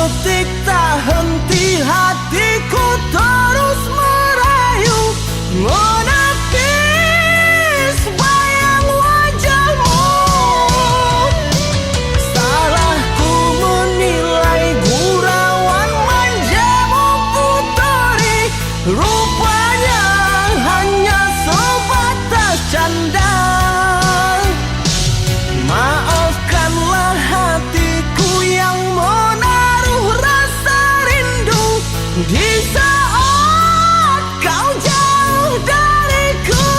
detik tak henti hatiku terus merayu menepis bayang wajahmu. Salahku menilai gurauan manjamu puteri, rupanya hanya sebatas canda. Maafkanlah hatiku yang menaruh rasa rindu di saat kau jauh dariku.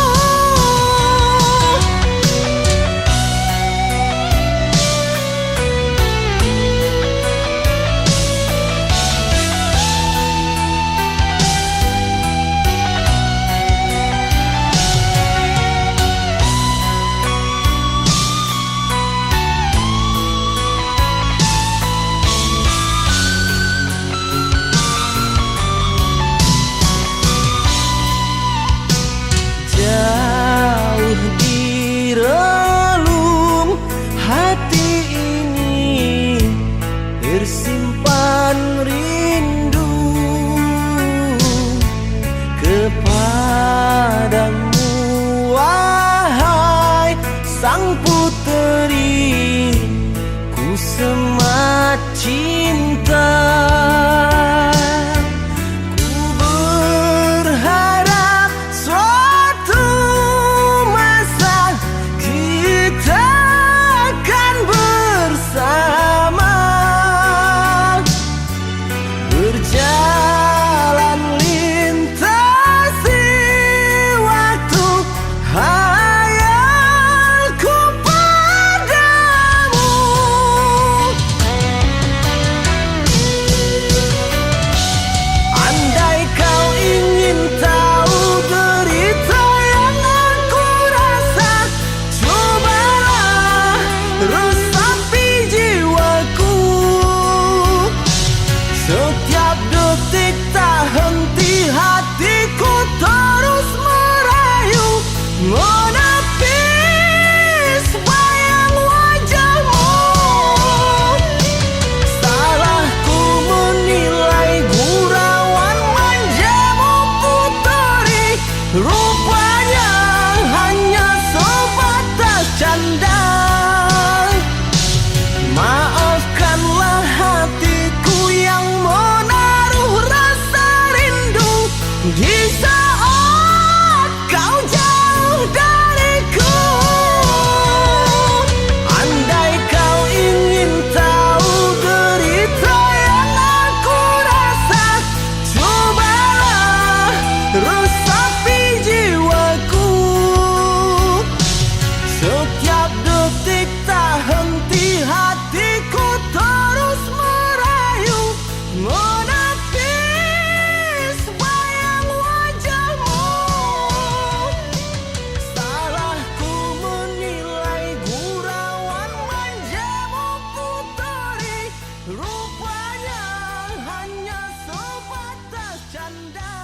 Jauh di relung hati ini tersimpan rindu kepadamu, wahai sang puteri, ku semat cinta. Setiap detik tak henti hatiku terus merayu menepis bayang wajahmu. Salahku menilai gurauan manjamu puteri, rupanya hanya sebatas canda. Maafkanlah hatiku yang menaruh rasa rindu di saat kau jauh dariku. Andai kau ingin tahu derita yang aku rasa, cobalah resapi jiwaku. Setiap detik tak henti hatiku terus merayu menepis bayang wajahmu. Salahku menilai gurauan manjamu puteri, rupanya hanya sebatas canda.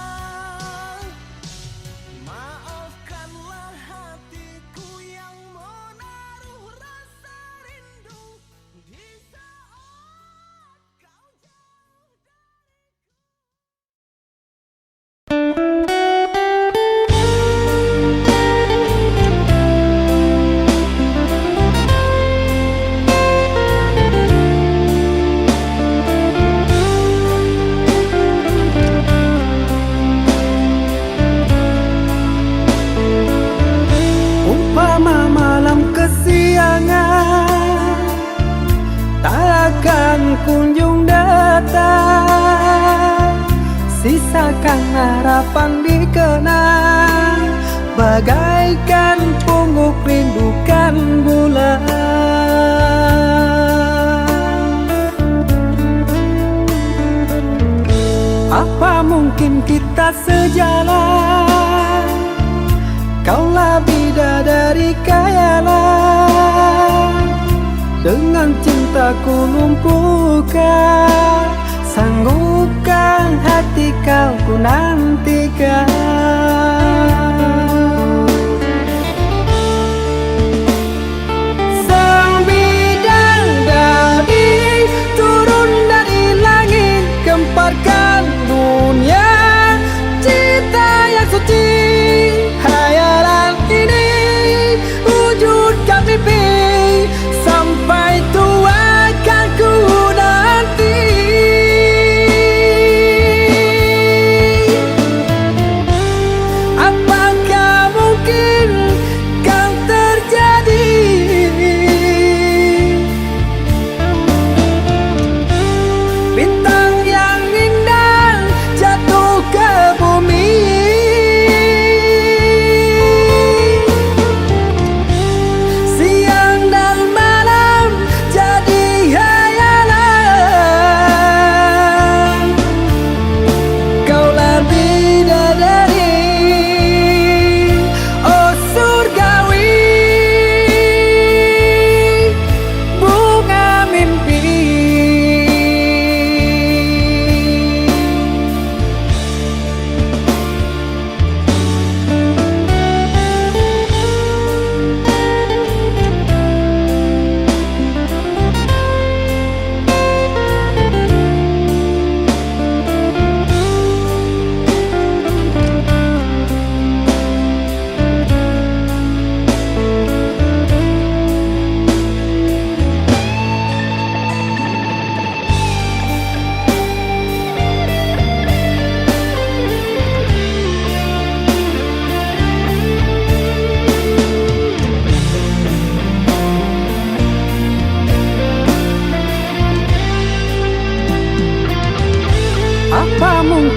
Maafkanlah hatiku yang menaruh rasa rindu di saat kau jauh umpama malam kesiangan tak akan kunjung datang, sisakan harapan dikenang bagaikan pungguk rindukan bulan. Apa mungkin kita sejalan, kaulah bidadari khayalan, dengan cintaku lumpuhkan, sanggupkan hati kau ku nantikan. Sang bidadari turun dari langit,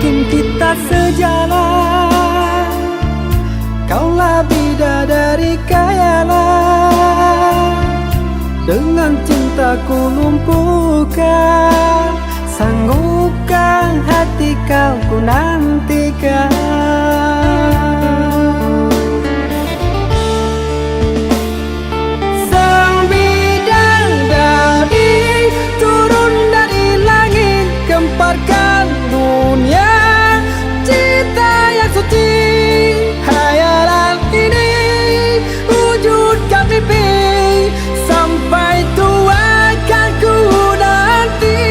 mungkin kita sejalan. Kaulah bidadari kayalah, dengan cintaku lumpuhkan. Sanggupkan hati kau ku nantikan. Sang bidadari turun dari langit, gemparkan dunia cinta yang suci. Hayalan ini wujudkan mimpi, sampai tua kan ku nanti.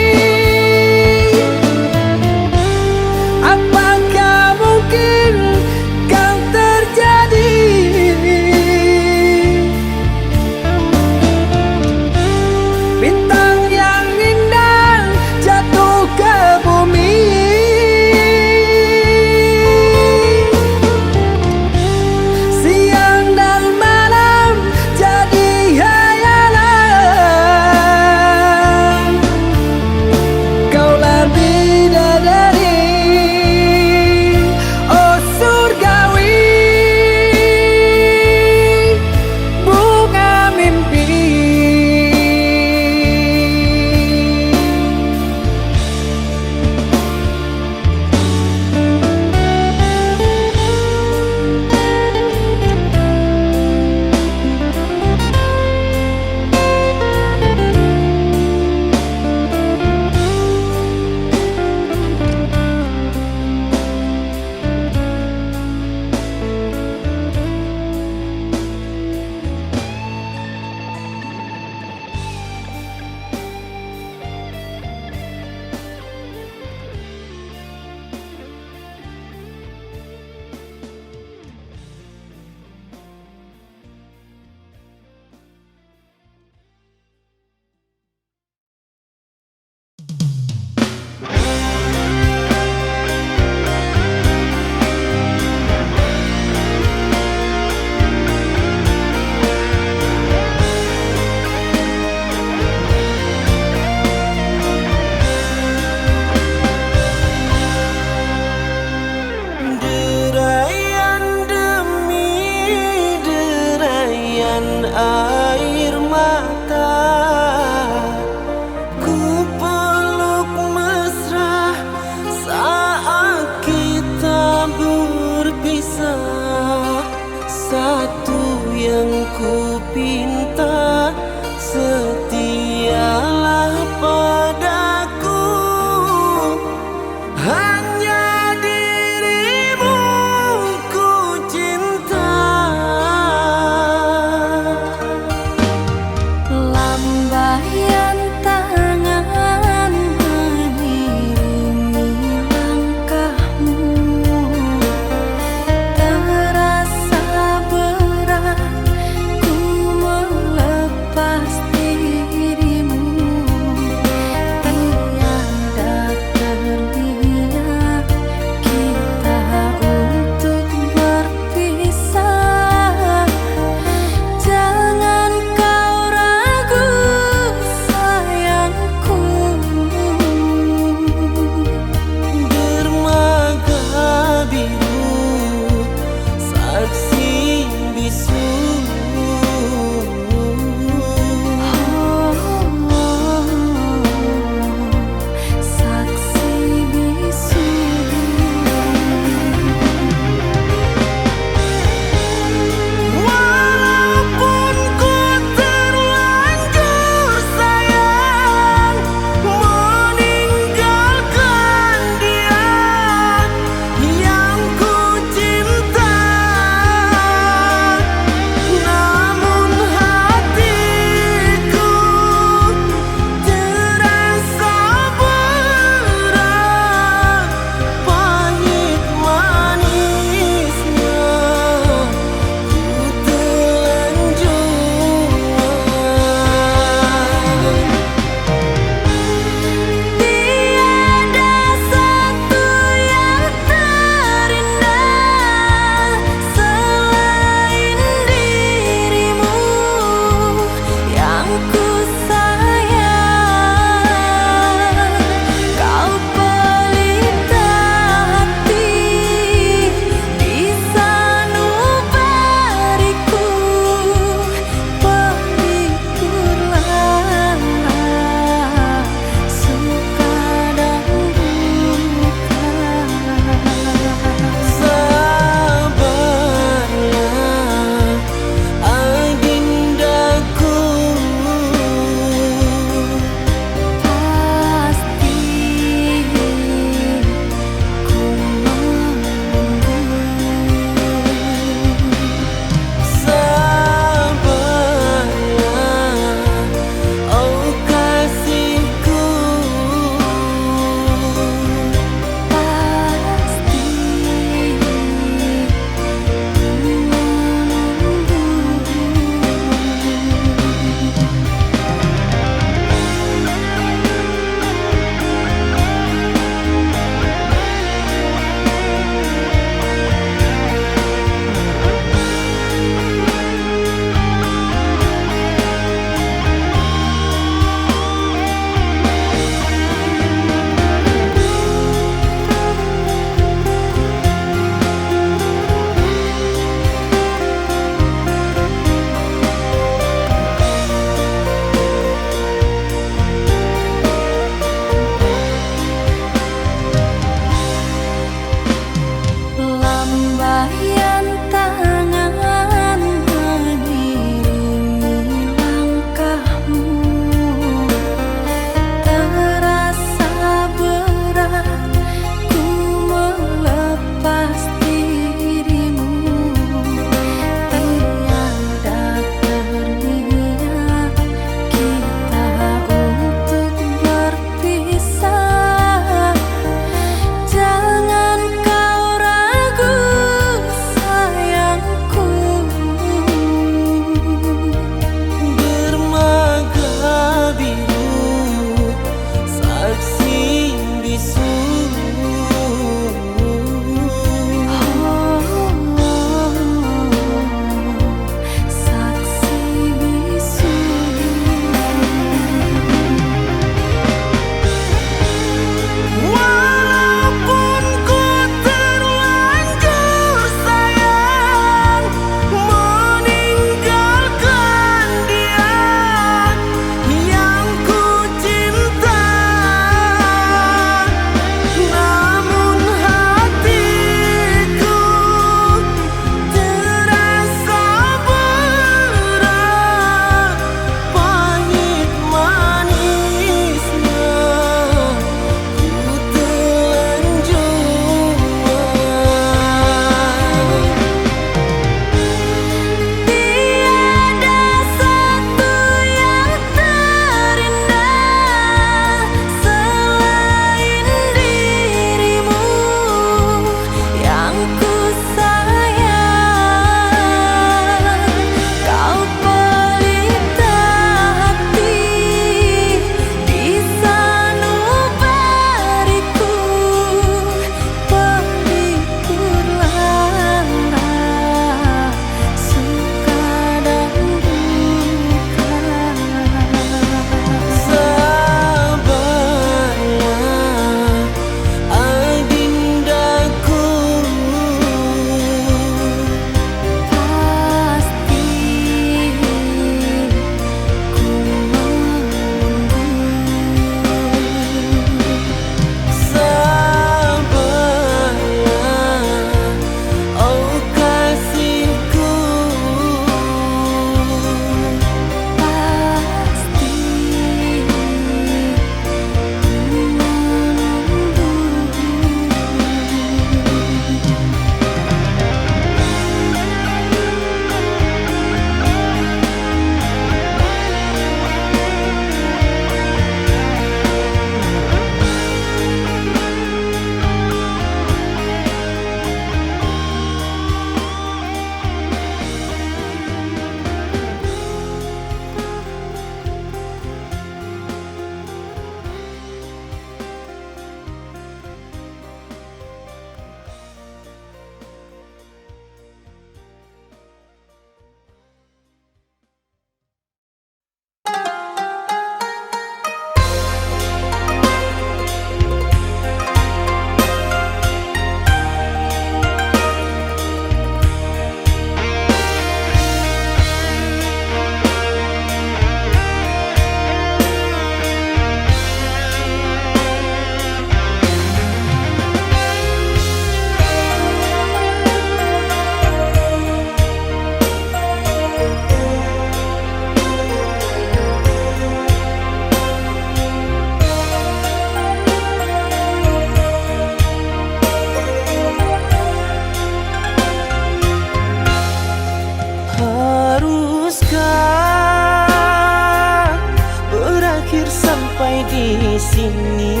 sampai di sini.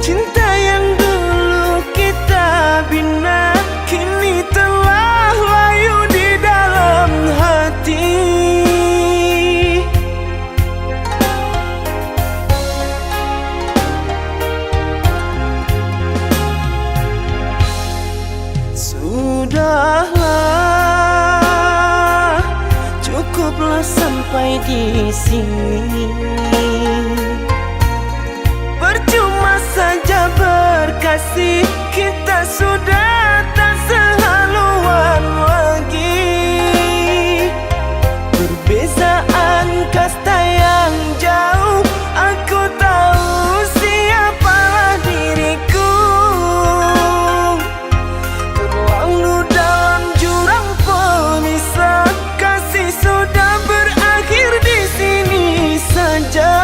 Cinta yang dulu kita bina kini telah layu di dalam hati. Sudahlah, cukuplah sampai di sini. Percuma saja berkasih, kita sudah tak sehaluan lagi. Perbezaan kasta yang jauh, aku tahu siapalah diriku. Terlalu dalam jurang pemisah, kasih sudah berakhir di sini saja.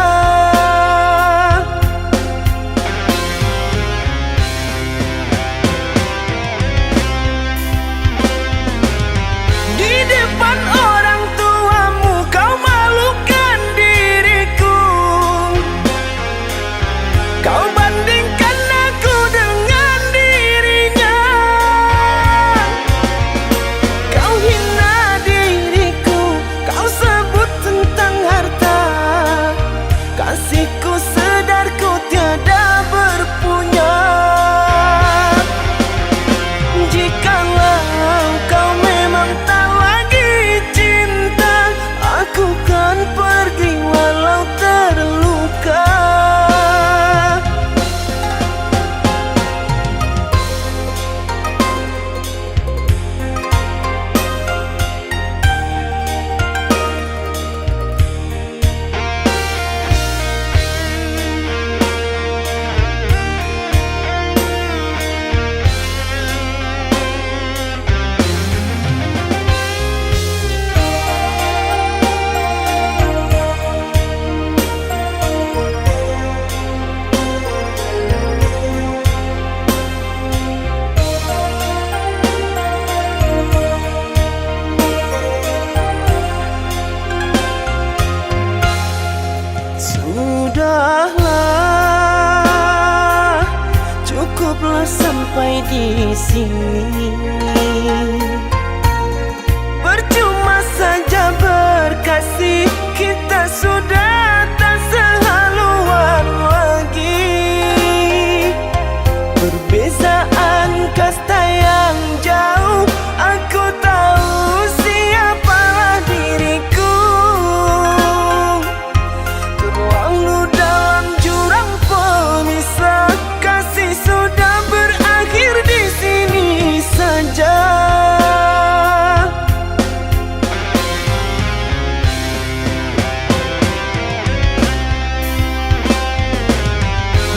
Di depan orang tuamu kau malukan diriku. Kau bandingkan aku dengan dirinya. Kau hina diriku, kau sebut tentang harta. Kasihku sedarku tiada berpunya. Jikalau kau memang tak lagi cinta, aku kan pergi walau terluka. Sudahlah, cukuplah sampai di sini. Percuma saja berkasih, kita sudah tak sehaluan lagi. Perbezaan kasta yang jauh, aku tahu siapalah diriku. Terlalu dalam jurang pemisah, kasih sudah berakhir di sini saja.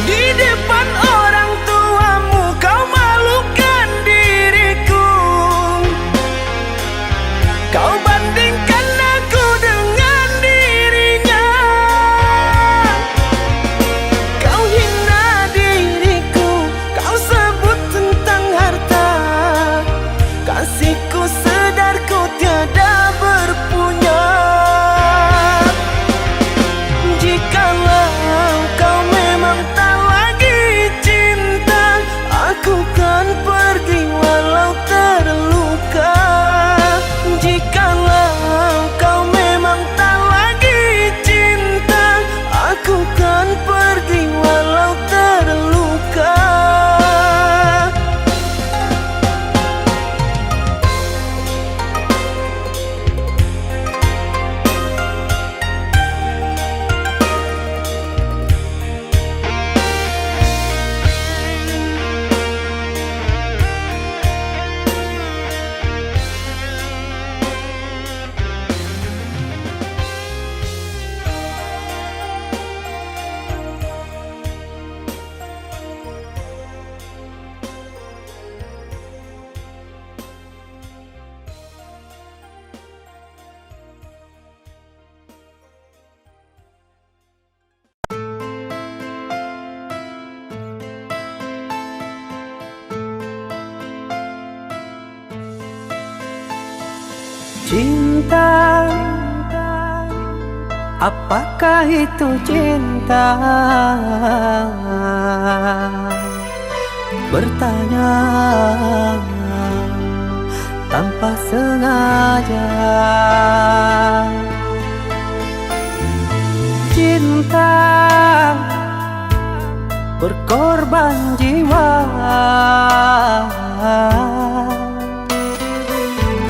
Di depan orang tuamu kau malukan diriku. Kau bandingkan aku dengan dirinya. Kau hina diriku, kau sebut tentang harta. Kasihku sedarku tiada berpunya. Jikalau kau memang tak lagi cinta, aku kan pergi walau terluka. Jikalau kau memang tak lagi cinta, aku kan pergi walau terluka. Cinta Apakah itu cinta? Bertanya tanpa sengaja. Cinta berkorban jiwa,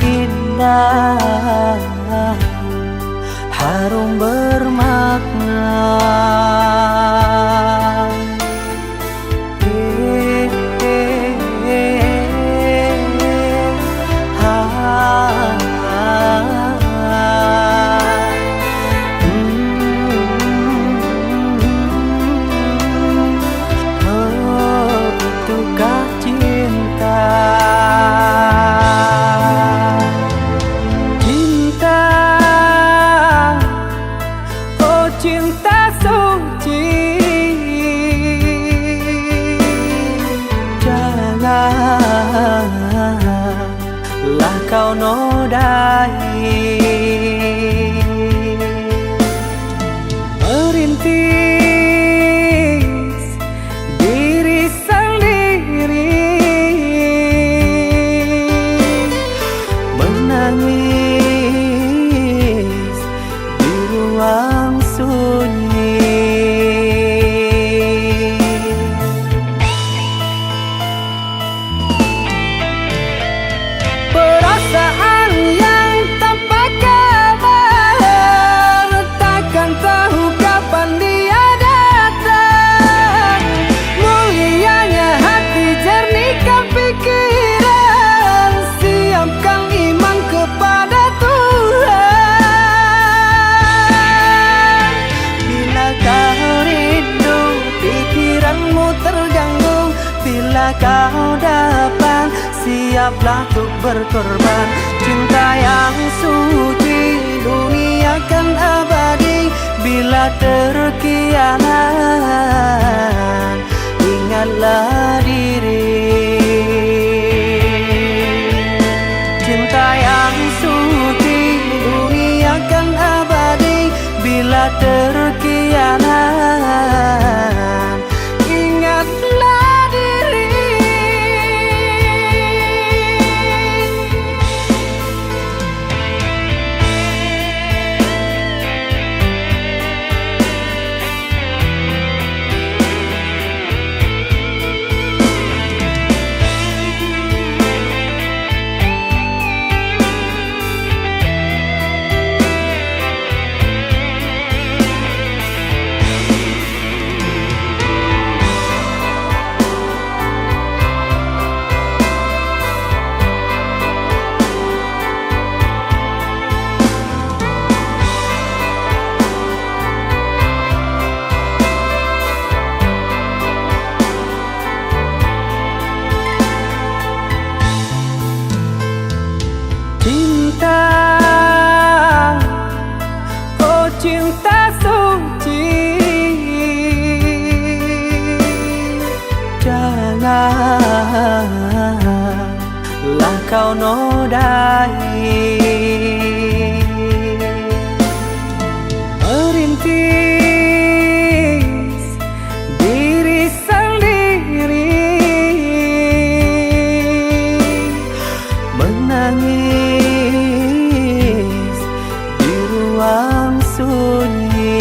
indah, harum bermakna. Itukah cinta? Cinta, oh cinta suci, janganlah kau nodai. Merintis diri sendiri, menangis di ruang sunyi. Perasaan yang tanpa kabar, takkan tahu kapan dia datang. Mulianya hati, jernihkan pikiran, siapkan iman kepada Tuhan. Bila kau rindu, pikiranmu terganggu, bila kau dapat, siaplah untuk berkorban. Cinta yang suci, dunia kan abadi. Bila terkianat, ingatlah diri. Cinta yang suci, dunia kan abadi. Bila terkianat, ingatlah diri. Cinta, oh cinta suci, janganlah kau nodai. Merintis diri sendiri, menangis di ruang sunyi.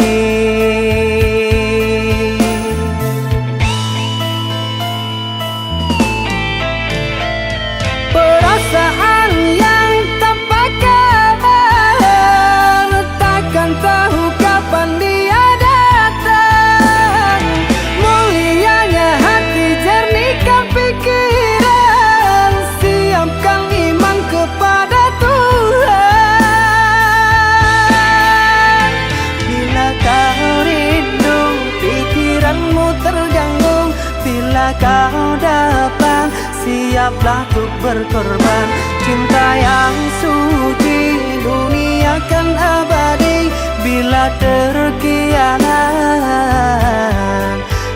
Perasaan yang tanpa kabar, takkan tahu kapan dia datang. Mulianya hati, jernihkan pikiran, siapkan iman kepada Tuhan. Bila kau rindu, pikiranmu terganggu, bila kau dapat, siaplah untuk berkorban. Cinta yang suci, dunia kan abadi. Bila terkianat,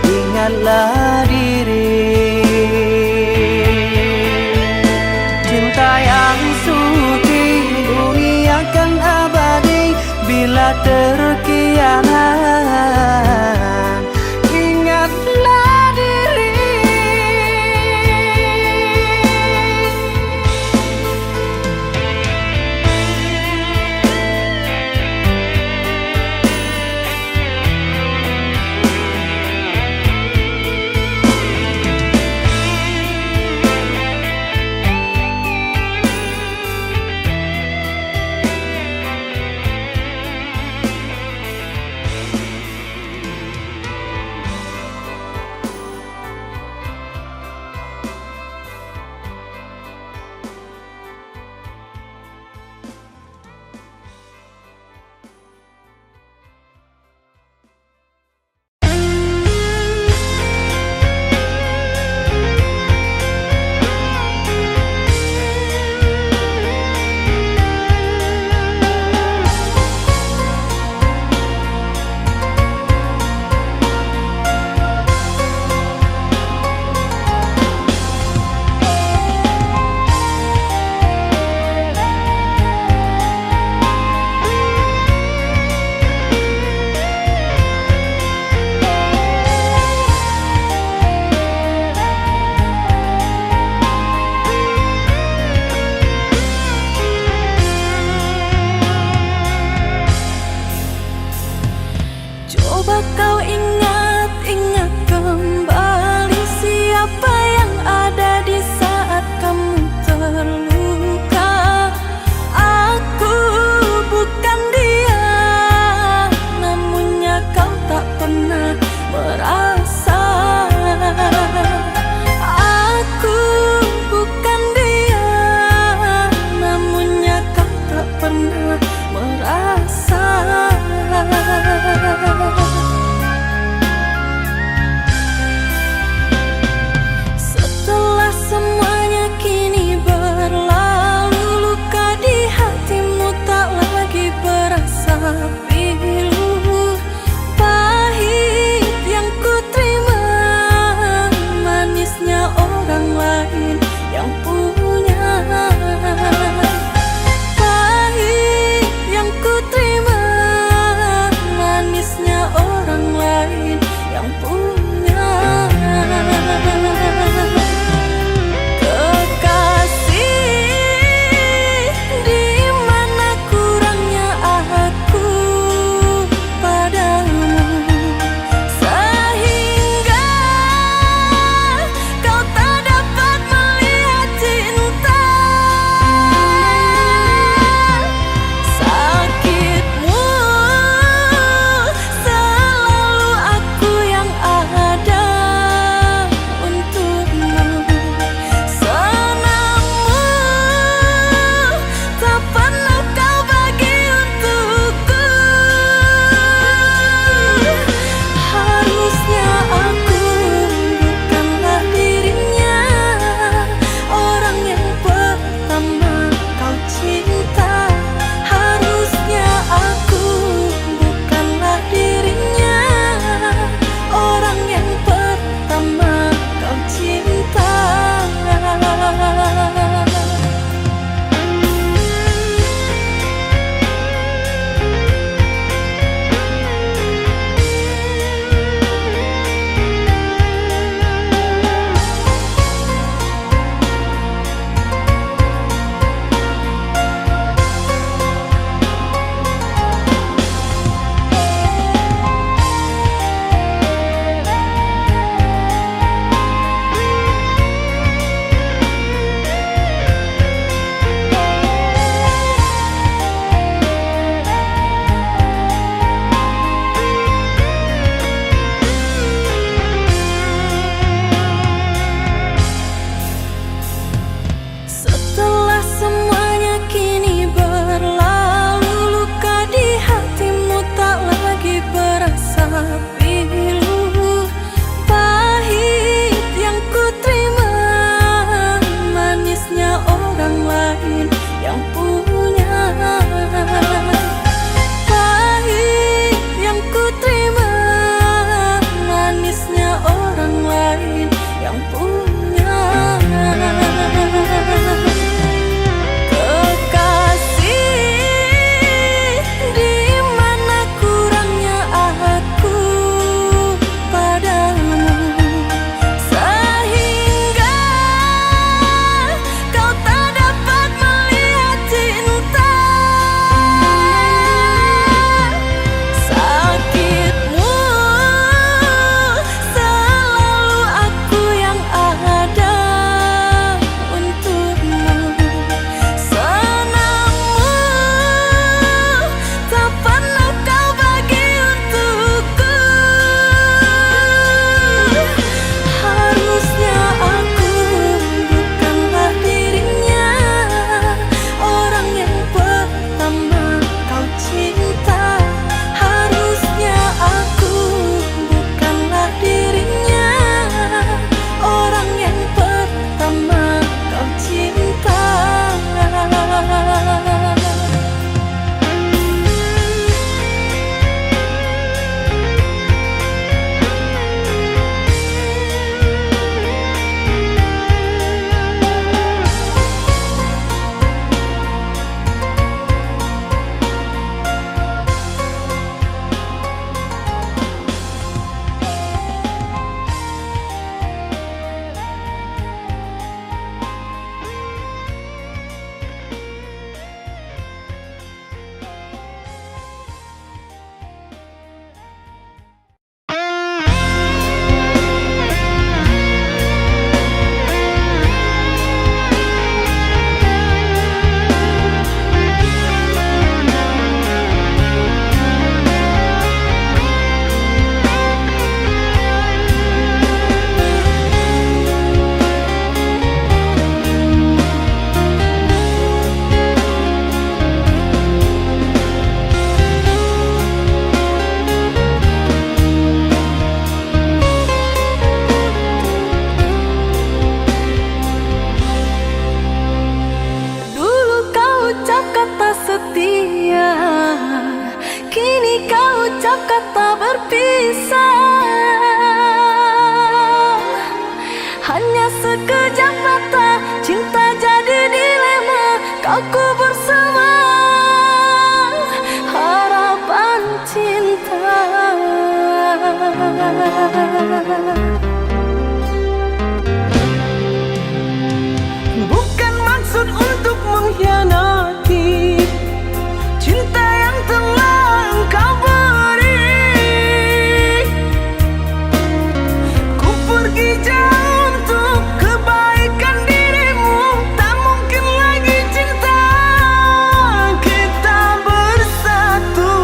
ingatlah diri. Cinta yang suci, dunia kan abadi. Bila terkianat, kau ingat-ingat kembali siapa yang ada di saat kamu terluka. Aku bukan dia, namunnya kau tak pernah merasa. Aku bukan dia, namunnya kau tak pernah merasa. Bukan maksud untuk mengkhianati cinta yang telah engkau beri. Ku pergi jauh untuk kebaikan dirimu, tak mungkin lagi cinta kita bersatu.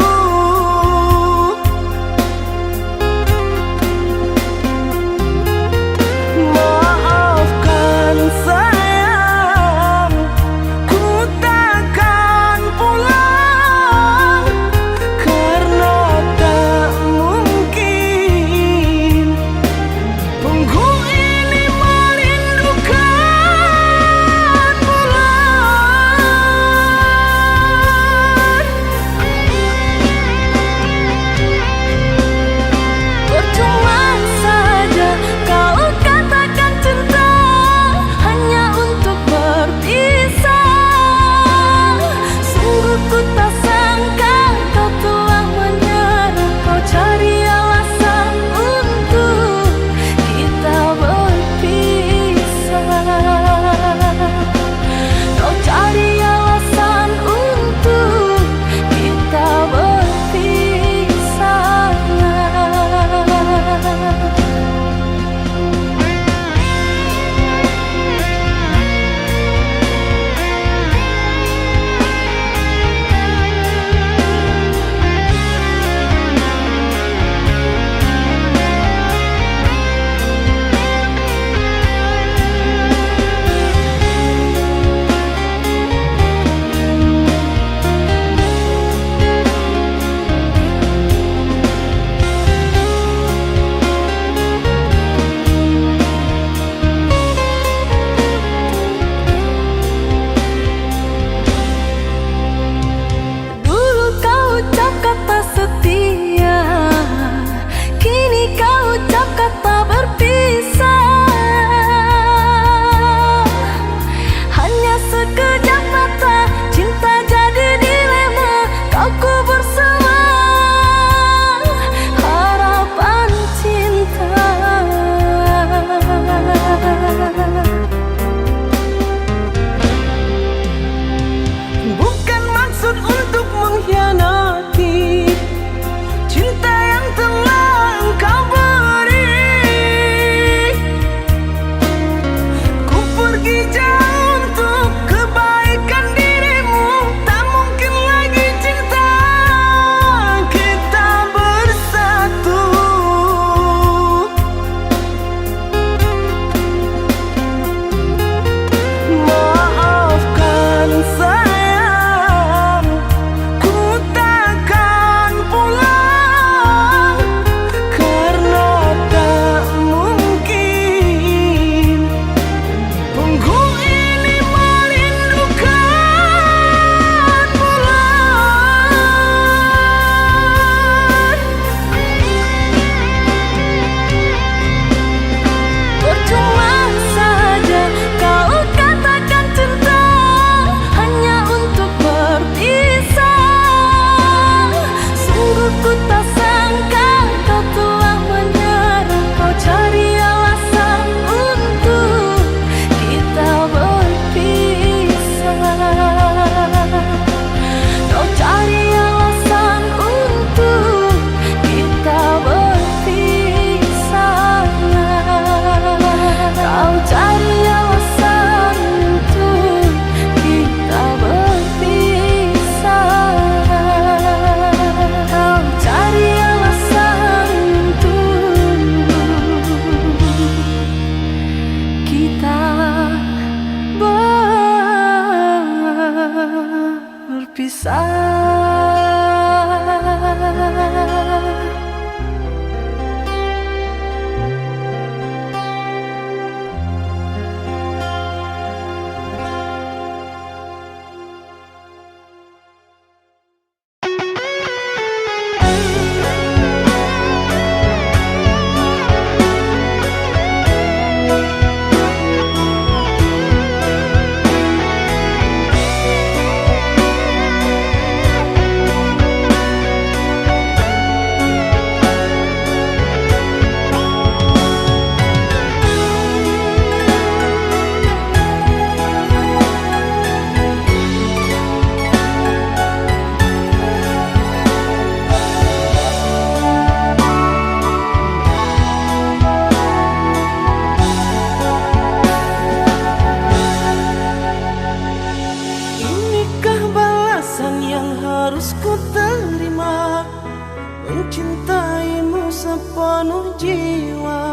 sepenuh jiwa.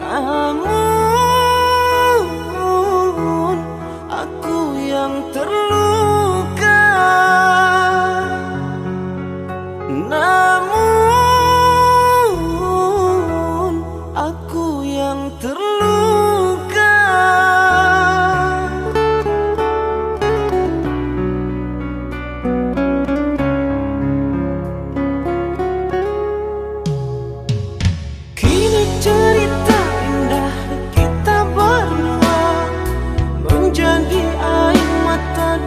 Namun aku yang terluka. Namun aku yang terluka. Kini cerita indah kita berdua menjadi air mata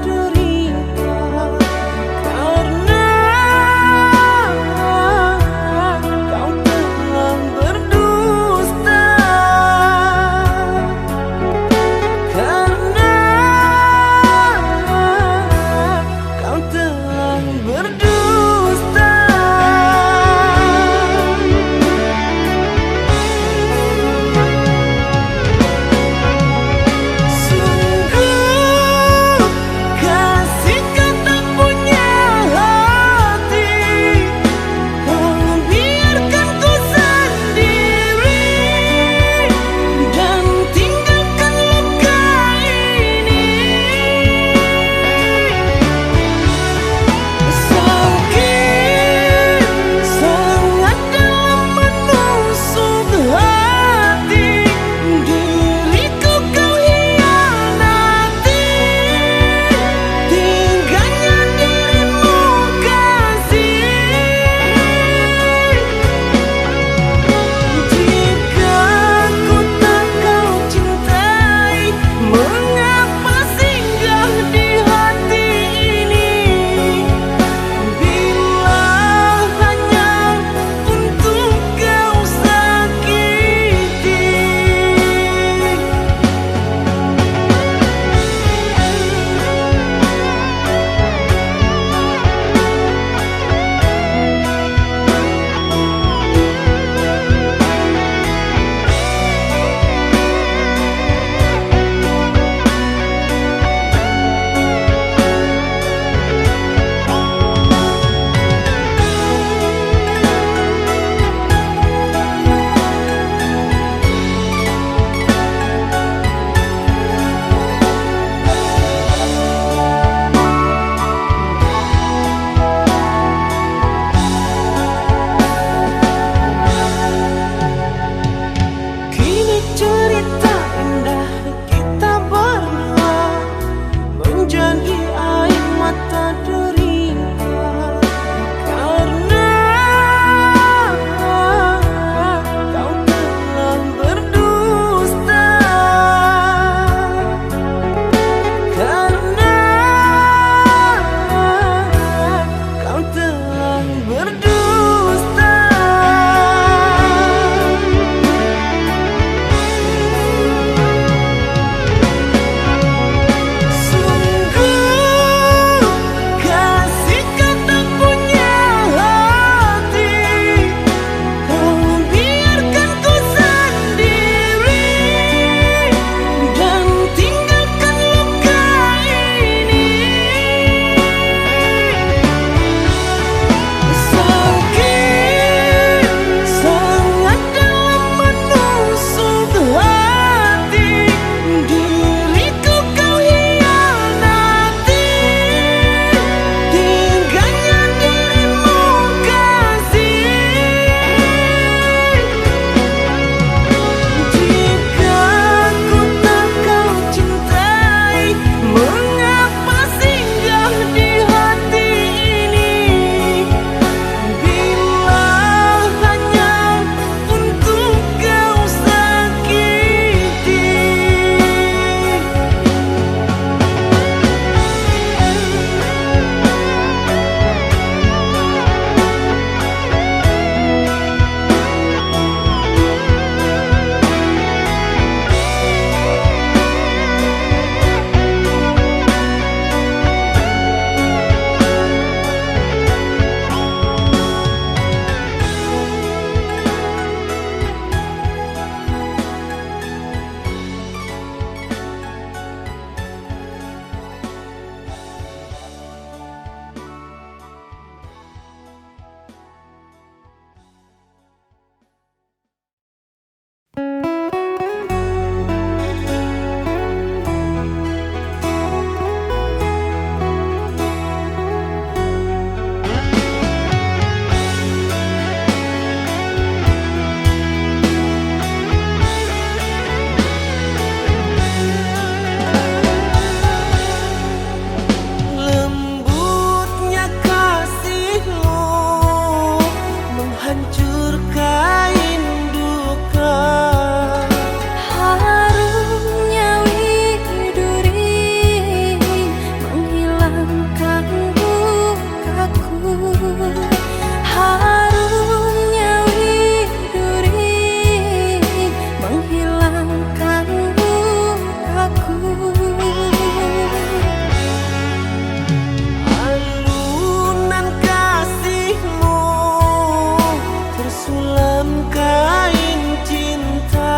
tersulam kain cinta.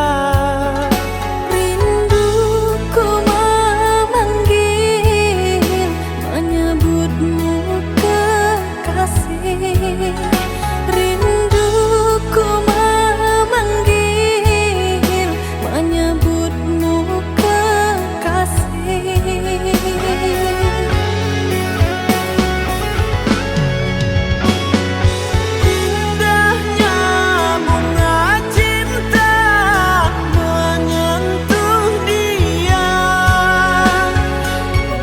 Rinduku memanggil, menyebutmu kekasih. Rinduku memanggil, menyebutmu kekasih. Indahnya bunga cinta menyentuh dia.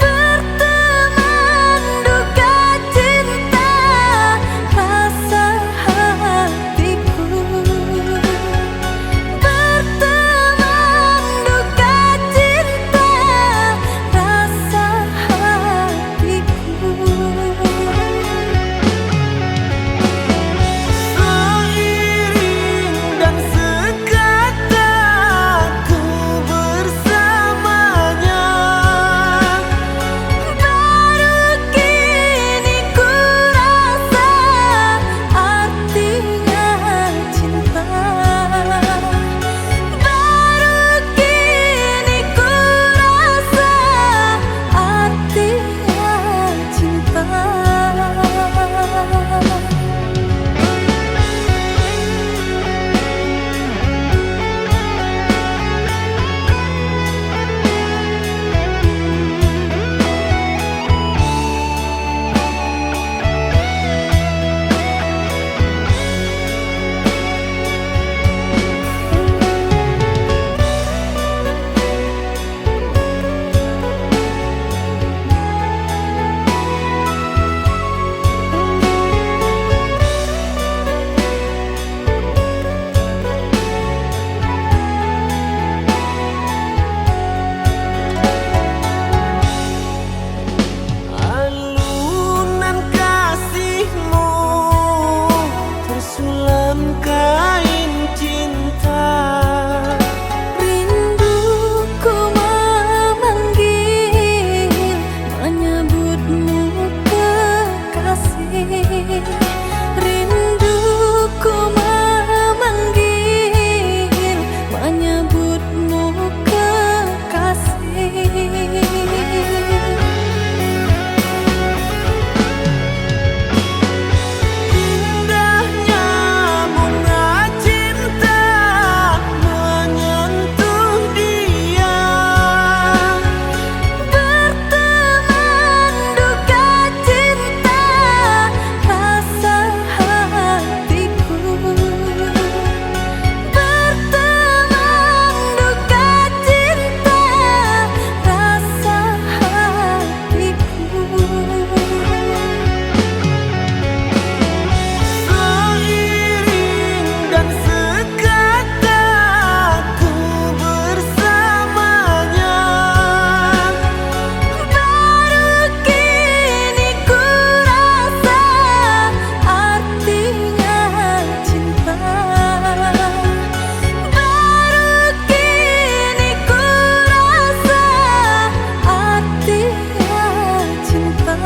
Berteman duka cinta, rasa hatiku. Berteman duka cinta, rasa hatiku. Seiring dan sekata ku bersamanya. Baru kini ku rasa artinya cinta. Baru kini ku rasa artinya cinta. Alunan kasihmu tersulam kain cinta. Rinduku memanggil, menyebutmu kekasih. Rinduku memanggil, menyebutmu kekasih. Indahnya bunga cinta menyentuh dia. Berteman duka cinta, rasa hatiku. Berteman duka cinta, rasa hatiku. Seiring dan sekata ku bersamanya. Baru kini ku rasa artinya cinta. Baru kini ku rasa artinya cinta.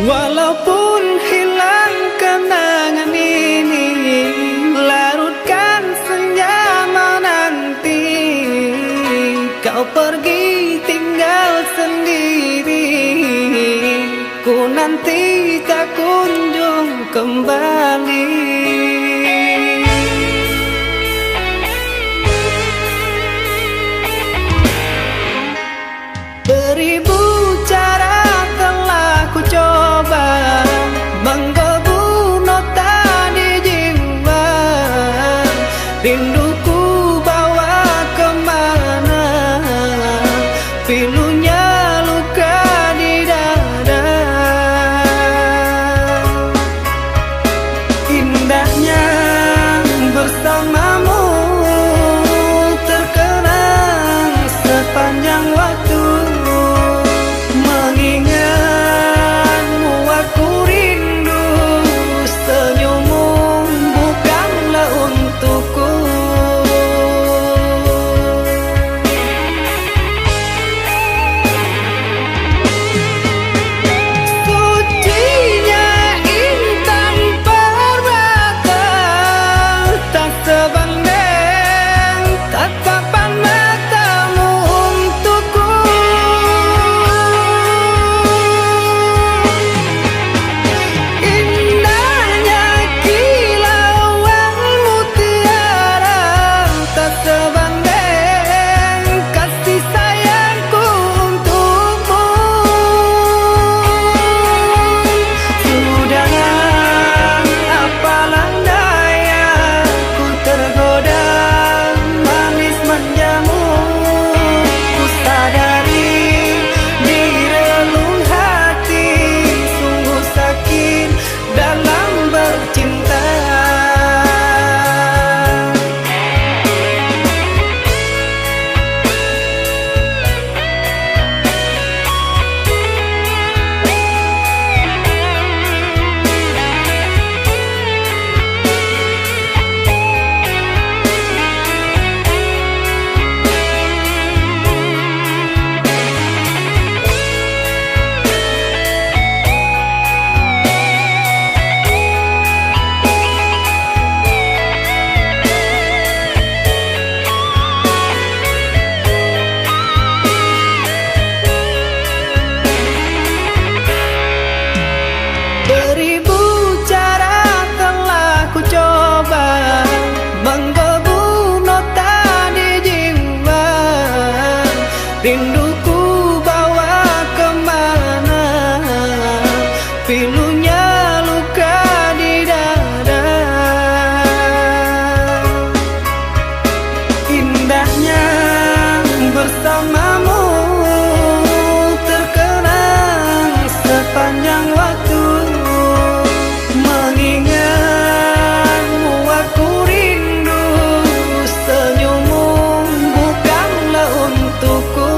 Walaupun hilang kenangan ini, larutkan senja menanti. Kau pergi tinggal sendiri, ku nanti tak kunjung kembali. Beribu cara telah ku coba menggebu nota di jiwa. Rinduku bawa kemana, pilunya luka di dada. Indahnya bersamamu terkenang sepanjang waktu. Mengingatmu aku rindu, senyummu bukanlah untukku. Sucinya intan permata, tak sebanding tatapan matamu untukku. Indahnya kilauan mutiara, tak sebanding kasih sayangku untukmu. Sudah apalah daya, ku tergoda manis manjamu. Ku sadari di relung hati sungguh sakit dalam bercinta. Beribu cara telah ku coba menggebu nota di jiwa. Rinduku bawa kemana, pilunya luka di dada. Indahnya bersamamu terkenang sepanjang waktu. Mengingatmu aku rindu, senyummu bukanlah untukku.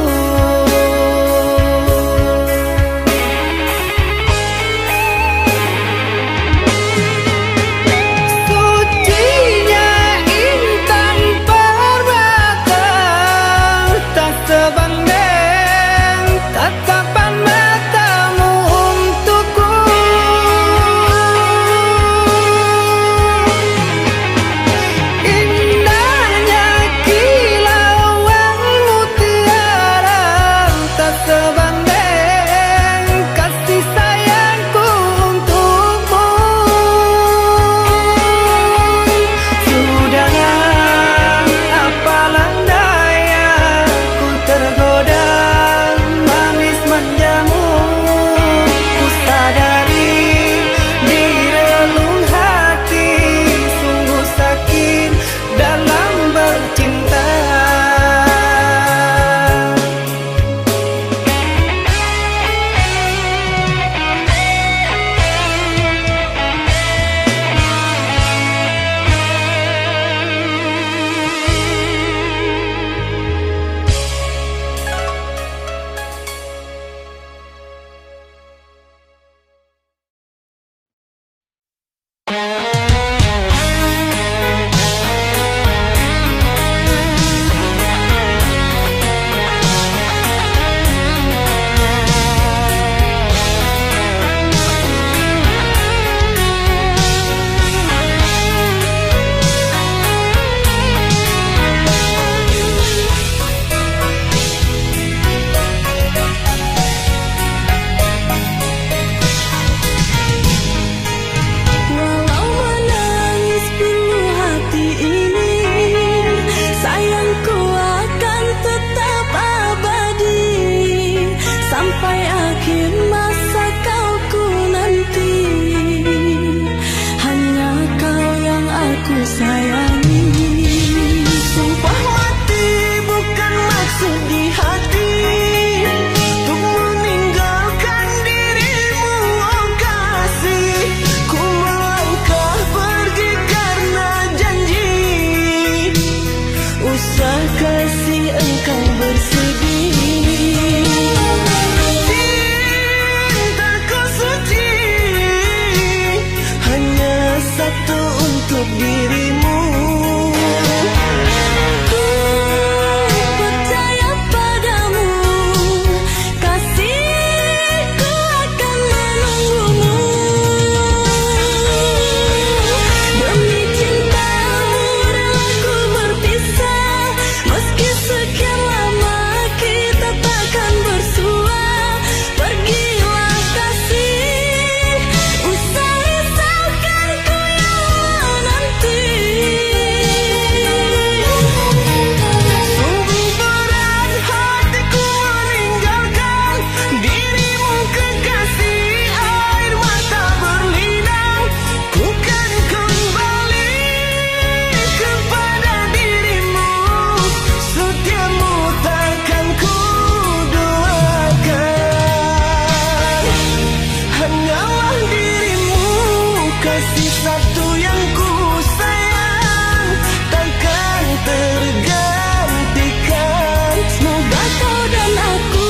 kasih satu yang ku sayang takkan tergantikan. Semoga kau dan aku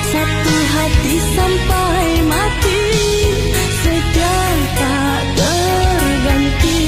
satu hati sampai mati, setia tak terganti.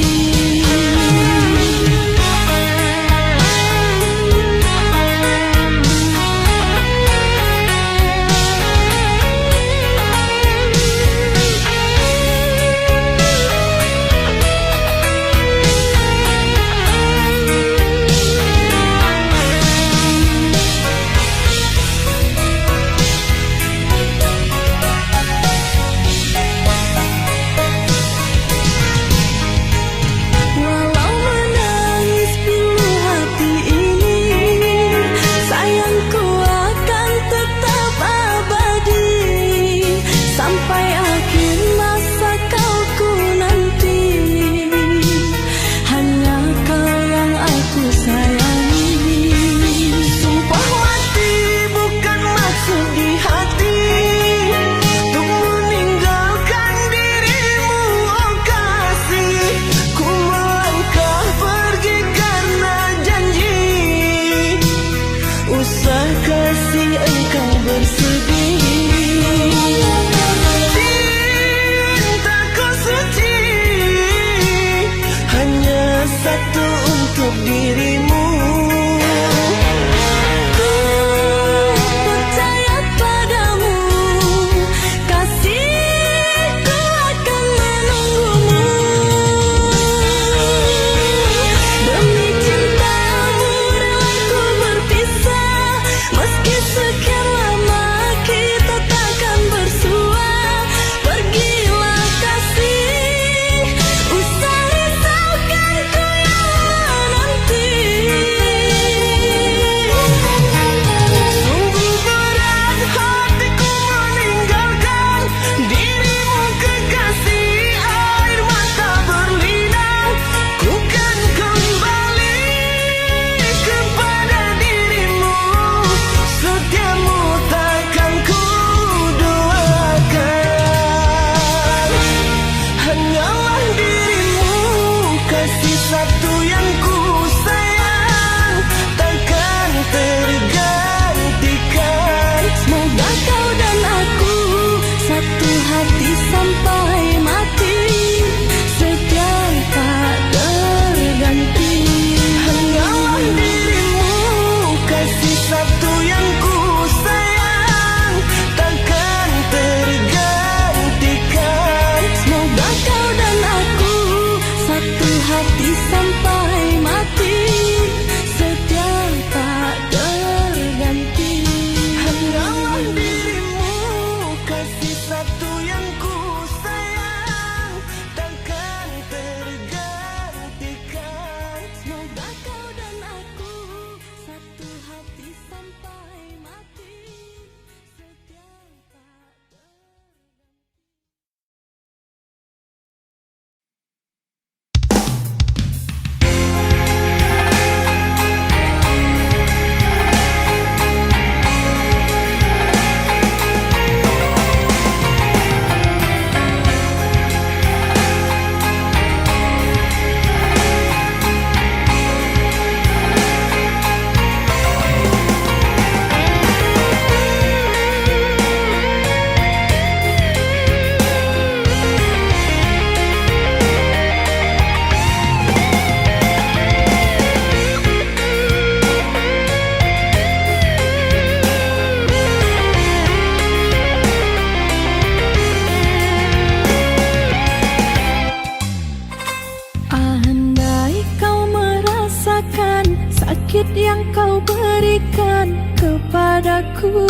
yang kau berikan kepadaku.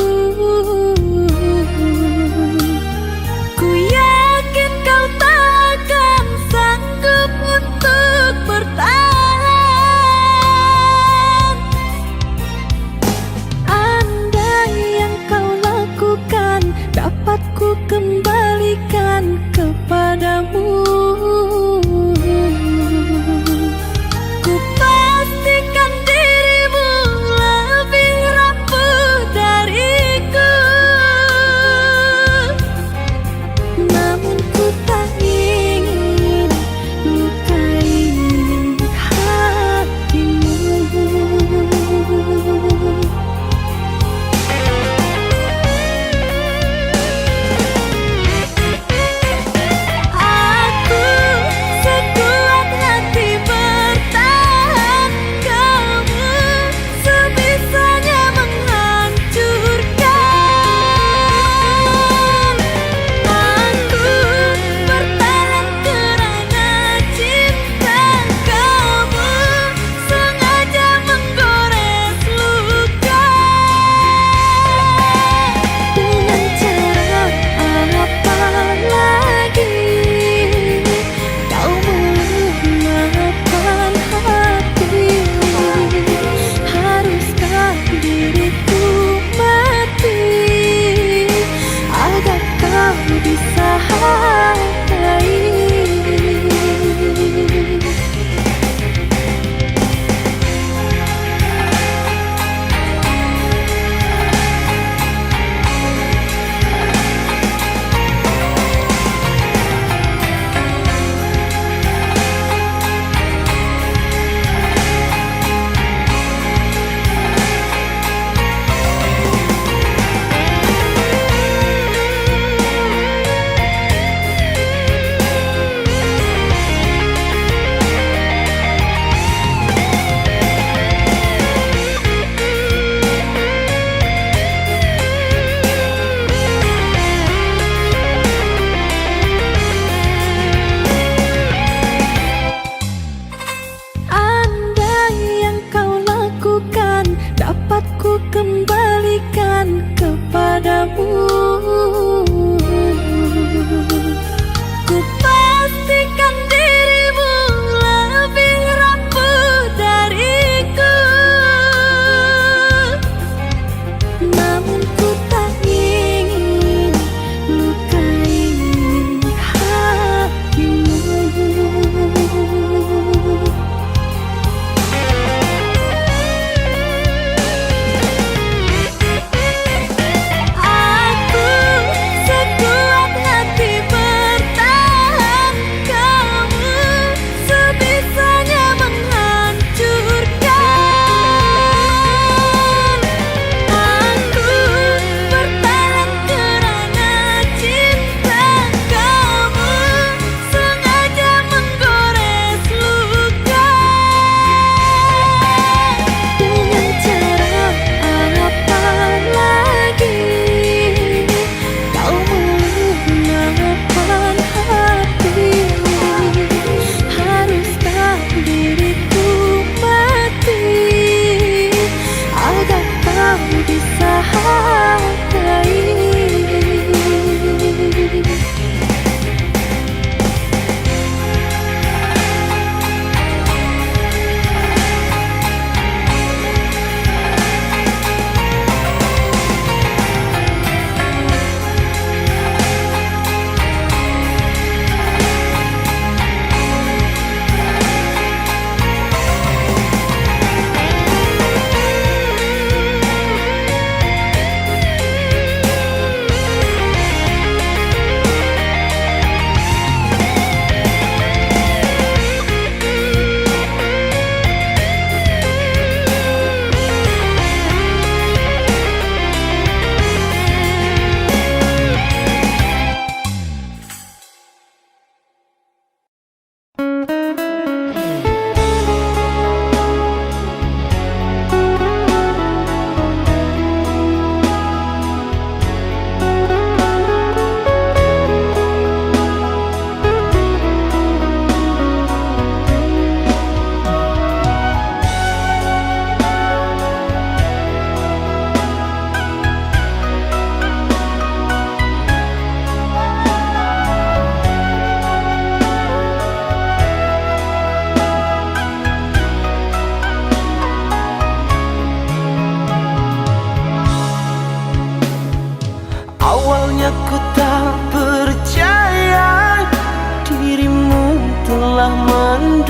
Ku yakin kau takkan sanggup untuk bertahan. Andai yang kau lakukan dapat ku kembalikan kepadamu. Ku pastikan dirimu lebih rapuh dariku.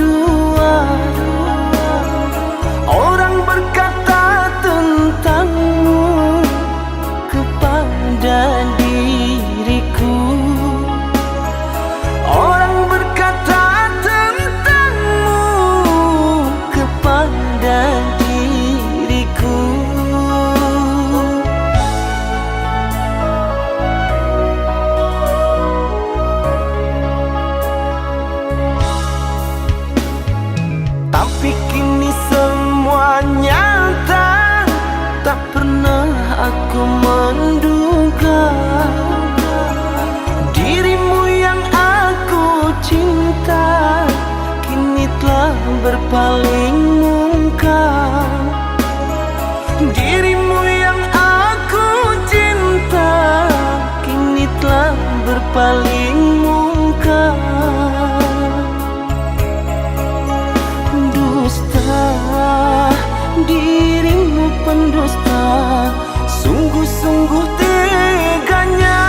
mendua. Orang berkata tentangmu kepada diriku. Orang berkata tentangmu kepada diriku. Tapi kini semua nyata, tak pernah aku menduga dirimu yang aku cinta kini telah berpaling muka. Dirimu yang aku cinta kini telah berpaling muka. Dirimu pendusta, sungguh-sungguh teganya.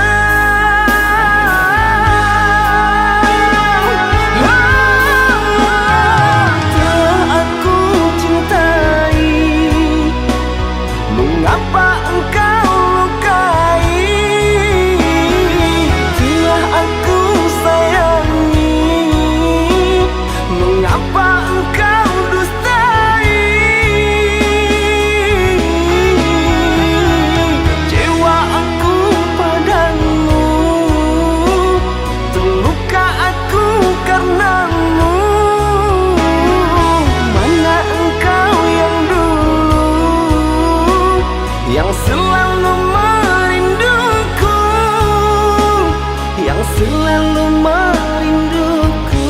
Telah aku cintai, mengapa engkau lukai? Telah aku sayangi, mengapa engkau dustai? Kecewa aku padamu, terluka aku karenamu. Mana engkau yang dulu, yang selalu merinduku, yang selalu merinduku.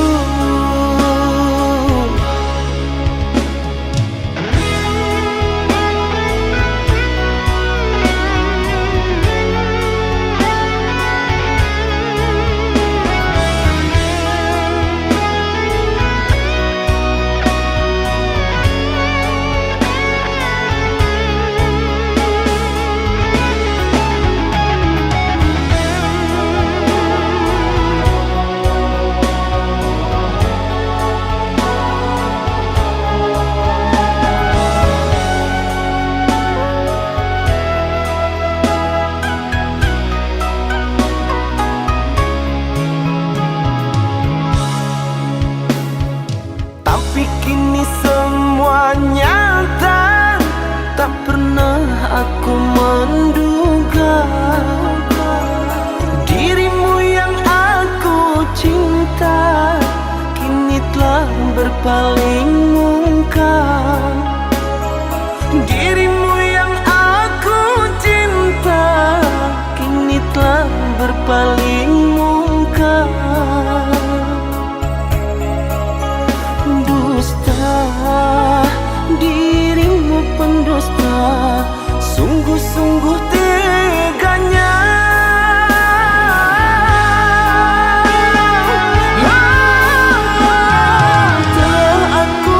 Tapi kini semua nyata, tak pernah aku menduga dirimu yang aku cinta kini telah berpaling muka. Dirimu yang aku cinta kini telah berpaling muka. Dirimu pendusta, sungguh-sungguh teganya. Telah aku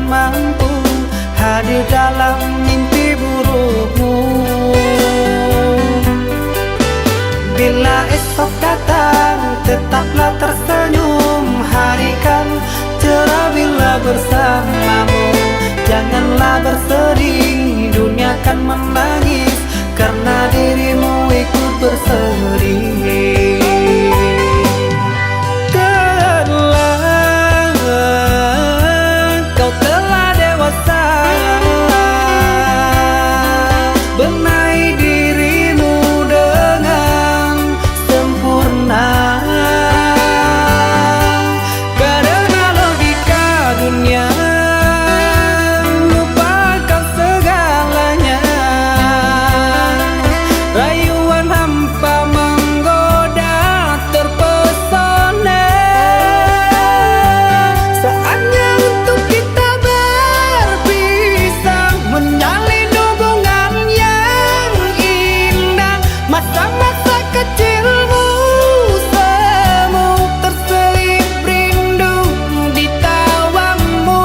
mampu hadir dalam mimpi burukmu. Bila esok datang tetaplah tersenyum, hari kan cerah bila bersamamu. Janganlah bersedih, dunia kan menangis karena dirimu ikut bersedih. Kau telah dewasa, benahi dirimu dengan sempurna. Karena logika dunia lupakan segalanya. Rayuan hampa menggoda terpesona. Saatnya untuk kita berpisah, menjalin hubungan yang indah. Masa-masa kecilmu semu terselip rindu di tawamu.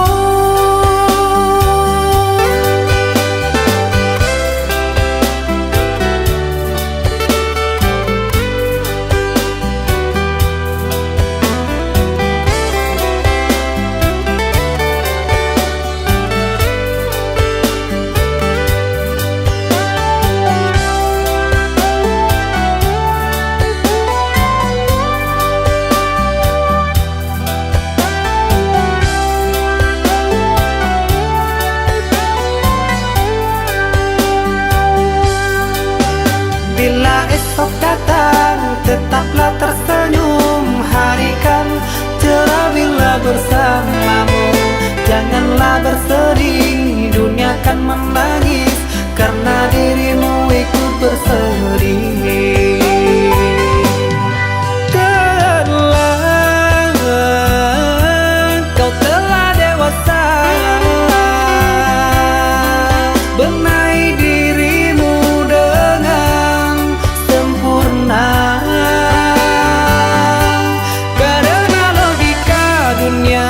Bila esok datang tetaplah tersenyum, hari kan cerah bila bersamamu. Janganlah bersedih, dunia kan menangis karena dirimu ikut bersedih. Kau telah dewasa, benahi dirimu dengan sempurna. Karena logika dunia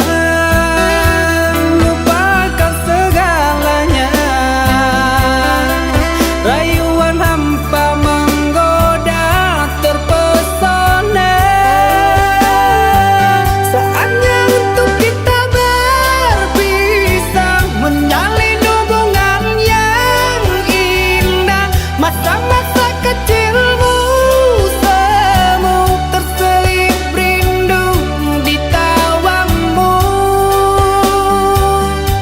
lupakan segalanya. Rayuan hampa menggoda terpesona. Saatnya untuk kita berpisah, menjalin hubungan yang indah. Masa-masa kecilmu semu terselip rindu di tawamu.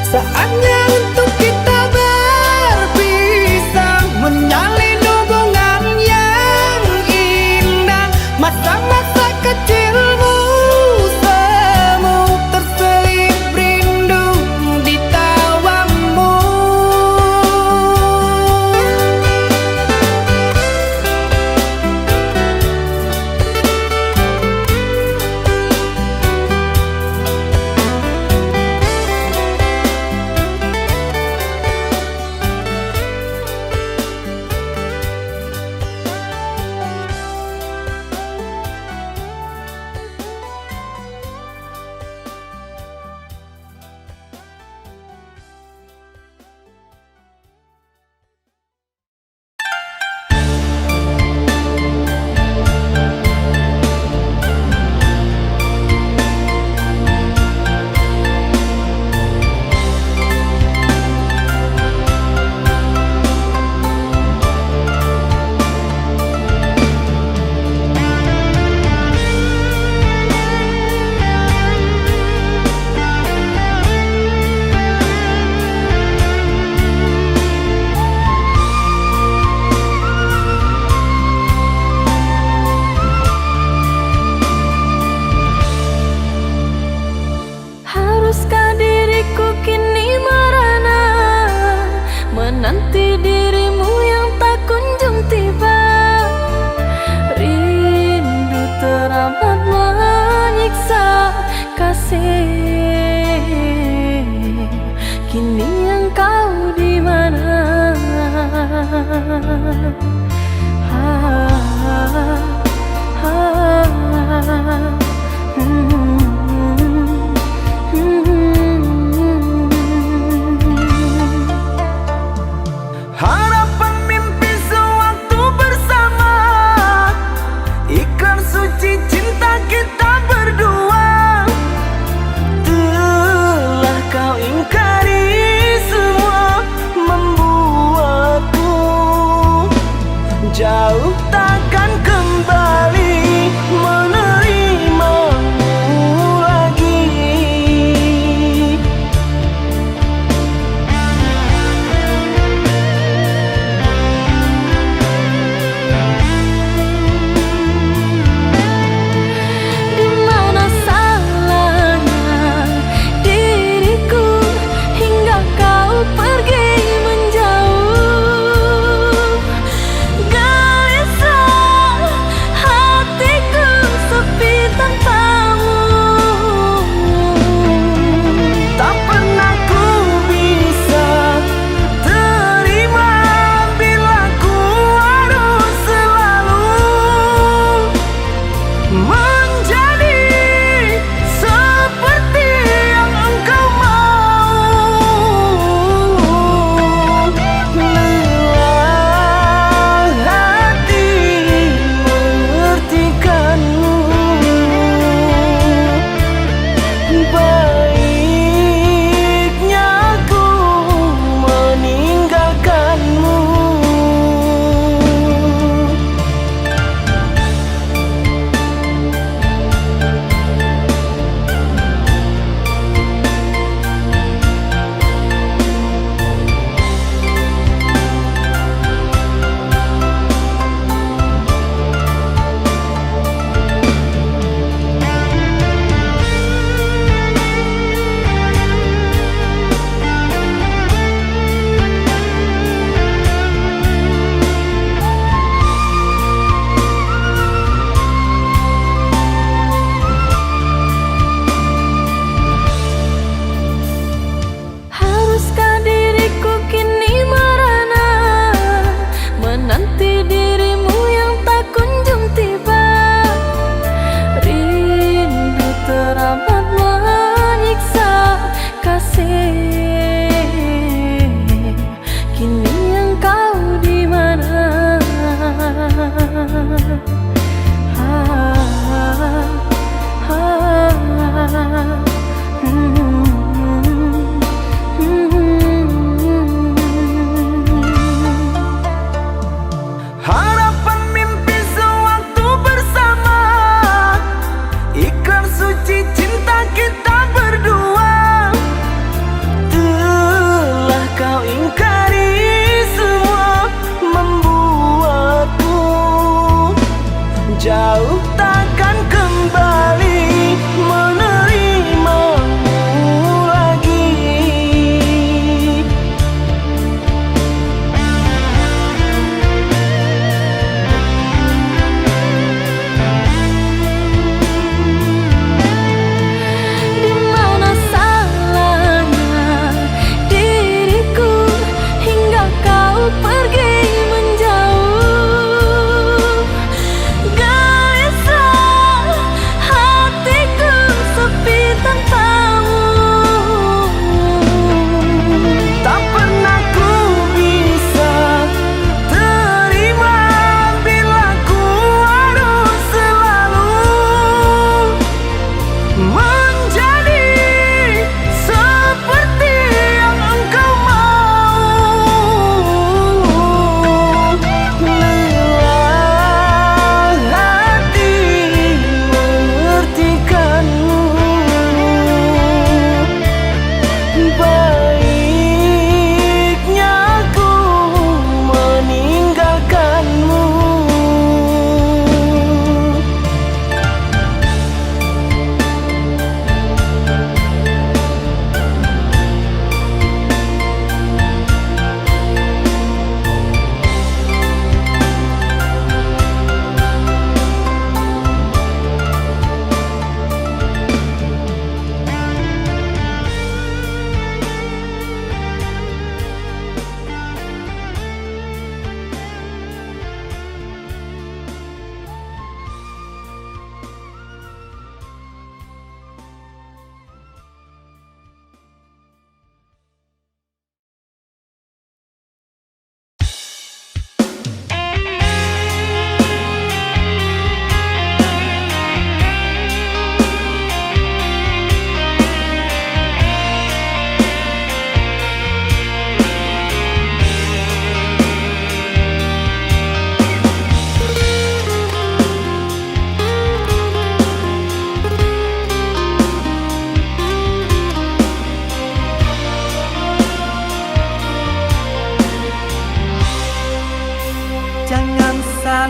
Saatnya untuk kita berpisah, menjalin hubungan yang indah. Masa-masa kecilmu semu terselip rindu di tawamu. Haruskah diriku kini merana menanti dirimu yang tak kunjung tiba? Rindu teramat menyiksa kasih. Kini engkau di mana?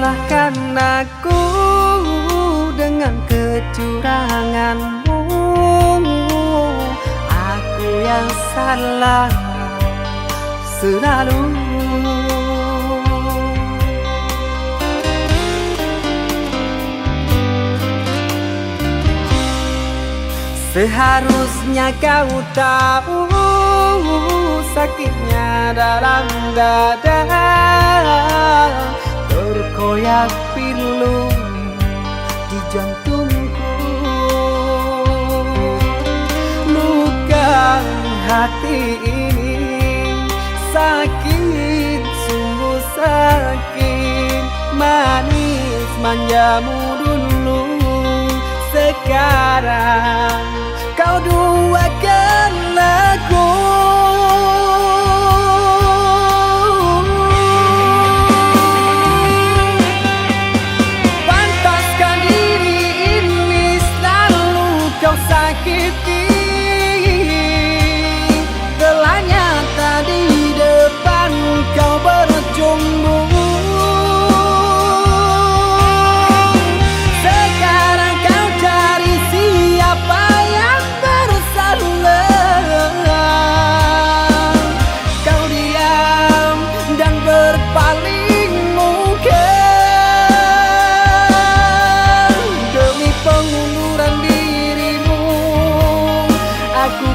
salahkan aku dengan kecuranganmu. Aku yang salah selalu. Seharusnya kau tahu sakitnya dalam dada, terkoyak pilu di jantungku. Luka hati ini sakit, sungguh sakit. Manis manjamu dulu, sekarang kau duakan aku. Pantaskah diri ini selalu kau sakiti? Telah nyata di depan kau berjumbu.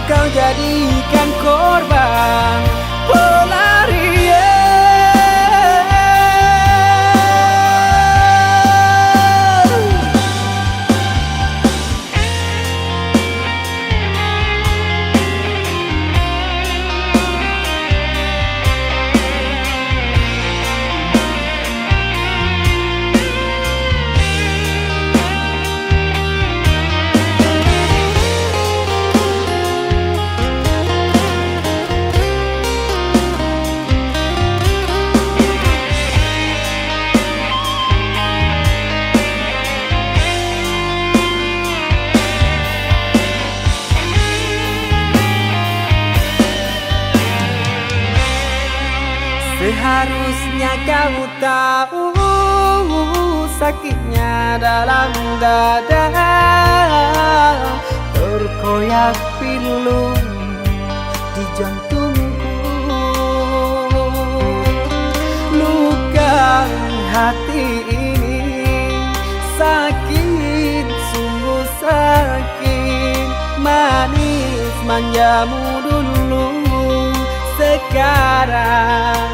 Kau jadikan korban pelarian. Seharusnya kau tahu sakitnya dalam dada, terkoyak pilu di jantungku. Luka hati ini sakit, sungguh sakit. Manis manjamu dulu, sekarang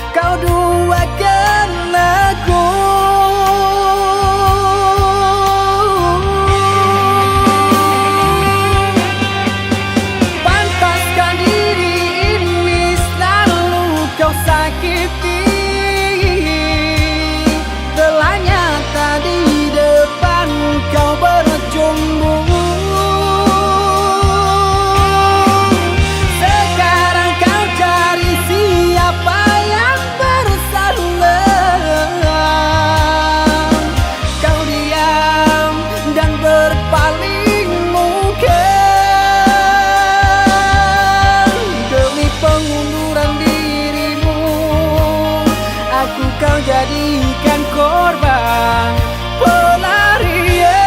kau duakan aku. Pantaskah diri ini selalu kau sakiti? Telah nyata di depan kau berjumbu. Kau jadikan korban pelarian.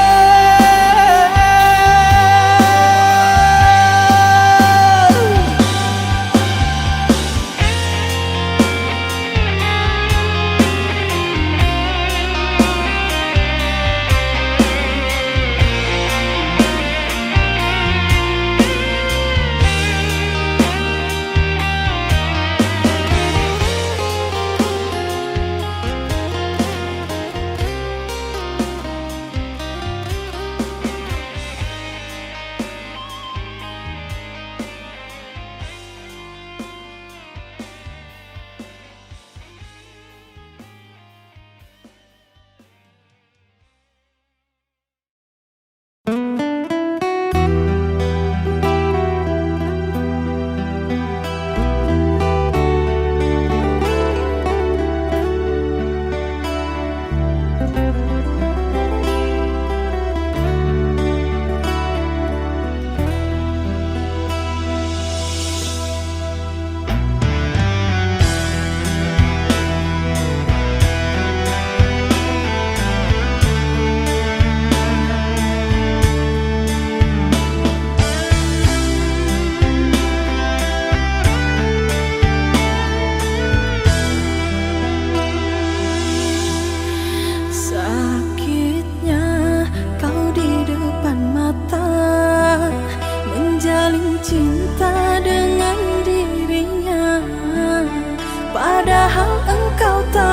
tak